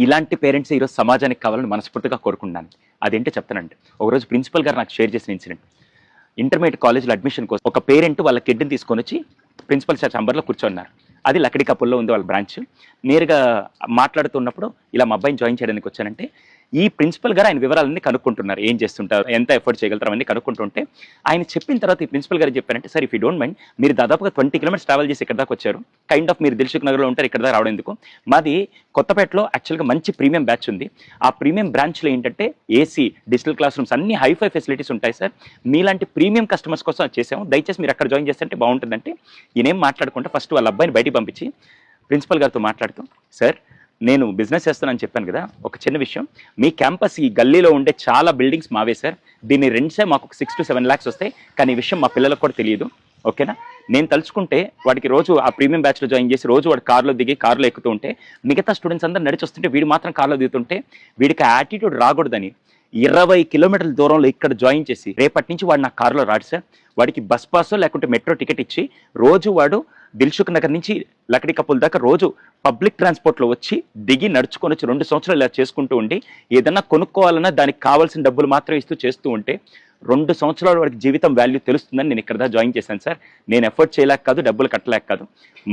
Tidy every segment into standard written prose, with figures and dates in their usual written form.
ఇలాంటి పేరెంట్స్ ఈరోజు సమాజానికి కావాలని మనస్ఫూర్తిగా కోరుకుంటున్నాను. అదేంటో చెప్తానండి. ఒకరోజు ప్రిన్సిపల్ గారు నాకు షేర్ చేసిన ఇన్సిడెంట్. ఇంటర్మీడియట్ కాలేజ్లో అడ్మిషన్ కోసం ఒక పేరెంట్ వాళ్ళ కిడ్ని తీసుకొని వచ్చి ప్రిన్సిపల్ సార్ ఛాంబర్లో కూర్చోన్నారు. అది లక్కడి కపుల్లో ఉంది వాళ్ళ బ్రాంచ్. నేరుగా మాట్లాడుతున్నప్పుడు ఇలా మా అబ్బాయిని జాయిన్ చేయడానికి వచ్చానంటే ఈ ప్రిన్సిపల్ గారు ఆయన వివరాలన్నీ కనుక్కుంటున్నారు. ఏం చేస్తుంటారు, ఎంత ఎఫర్ట్ చేయగలుగుతారు అవన్నీ కనుక్కుంటుంటే ఆయన చెప్పిన తర్వాత ఈ ప్రిన్సిపల్ గారు చెప్పారంటే, sir if you don't mind, మీరు దాదాపుగా 20 కిలోమీటర్స్ ట్రావెల్ చేసి ఇక్కడ దాకా వచ్చారు. కైండ్ ఆఫ్ మీరు దిల్సుఖ్ నగర్లో ఉంటారు, ఇక్కడ దాకా రావడం ఎందుకు? మాది కొత్తపేటలో యాక్చువల్గా మంచి ప్రీమియం బ్యాచ్ ఉంది. ఆ ప్రీమియం బ్రాంచ్లో ఏంటంటే ఏసీ, డిజిటల్ క్లాస్ రూమ్స్ అన్ని హైఫై ఫెసిలిటీస్ ఉంటాయి సార్. మీలాంటి ప్రీమియం కస్టమర్స్ కోసం అది చేసాము. దయచేసి మీరు అక్కడ జాయిన్ చేస్తే బాగుంటుందంటే ఈయనేం మాట్లాడుకుంటే ఫస్ట్ వాళ్ళ అబ్బాయిని బయటికి పంపించి ప్రిన్సిపల్ గారితో మాట్లాడుతూ, సార్ నేను బిజినెస్ చేస్తానని చెప్పాను కదా, ఒక చిన్న విషయం, మీ క్యాంపస్ ఈ గల్లీలో ఉండే చాలా బిల్డింగ్స్ మావే సార్. దీన్ని రెంట్సే మాకు 6 to 7 lakhs వస్తాయి. కానీ ఈ విషయం మా పిల్లలకు కూడా తెలియదు, ఓకేనా? నేను తలుచుకుంటే వాడికి రోజు ఆ ప్రీమియం బ్యాచ్లో జాయిన్ చేసి రోజు వాడు కార్లో దిగి కార్లో ఎక్కుతూ ఉంటే మిగతా స్టూడెంట్స్ అందరూ నడిచి వస్తుంటే వీడు మాత్రం కార్లో దిగుతుంటే వీడికి ఆ యాటిట్యూడ్ రాకూడదని 20 కిలోమీటర్ల దూరంలో ఇక్కడ జాయిన్ చేసి రేపటి నుంచి వాడు నా కారులో రాడు సార్. వాడికి బస్ పాసో లేకుంటే మెట్రో టికెట్ ఇచ్చి రోజు వాడు దిల్సుఖ్ నగర్ నుంచి లక్కడి కపుల్ దాకా రోజు పబ్లిక్ ట్రాన్స్పోర్ట్లో వచ్చి దిగి నడుచుకొని వచ్చి 2 సంవత్సరాలు ఇలా చేసుకుంటూ ఉండి ఏదన్నా కొనుక్కోవాలన్నా దానికి కావాల్సిన డబ్బులు మాత్రం ఇస్తూ చేస్తూ ఉంటే 2 సంవత్సరాల వాడికి జీవితం వాల్యూ తెలుస్తుందని నేను ఇక్కడ జాయిన్ చేశాను సార్. నేను ఎఫర్ట్ చేయలేక కాదు, డబ్బులు కట్టలేక కాదు,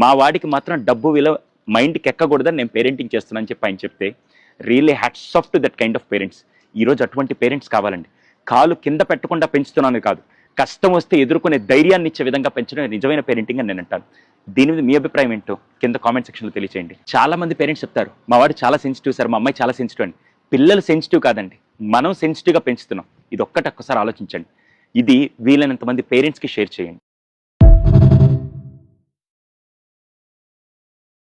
మా వాడికి మాత్రం డబ్బు విలువ మైండ్కి ఎక్కకూడదని నేను పేరెంటింగ్ చేస్తున్నానని చెప్పి ఆయన చెప్తే really hats off to that kind of parents. ఈరోజు అటువంటి పేరెంట్స్ కావాలండి. కాలు కింద పెట్టకుండా పెంచుతున్నాను కాదు, కష్టం వస్తే ఎదుర్కొనే ధైర్యాన్ని ఇచ్చే విధంగా పెంచడం నిజమైన పేరెంటింగ్ అని నేను అంటాను. దీని మీద మీ అభిప్రాయం ఏంటో కింద కామెంట్ సెక్షన్లో తెలియచేయండి. చాలా మంది పేరెంట్స్ చెప్తారు, మా వాడు చాలా సెన్సిటివ్ సార్, మా అమ్మాయి చాలా సెన్సిటివ్ అని. పిల్లలు సెన్సిటివ్ కాదండి, మనం సెన్సిటివ్గా పెంచుతున్నాం. ఇది ఒక్కసారి ఆలోచించండి. ఇది వీలైనంత మంది పేరెంట్స్కి షేర్ చేయండి.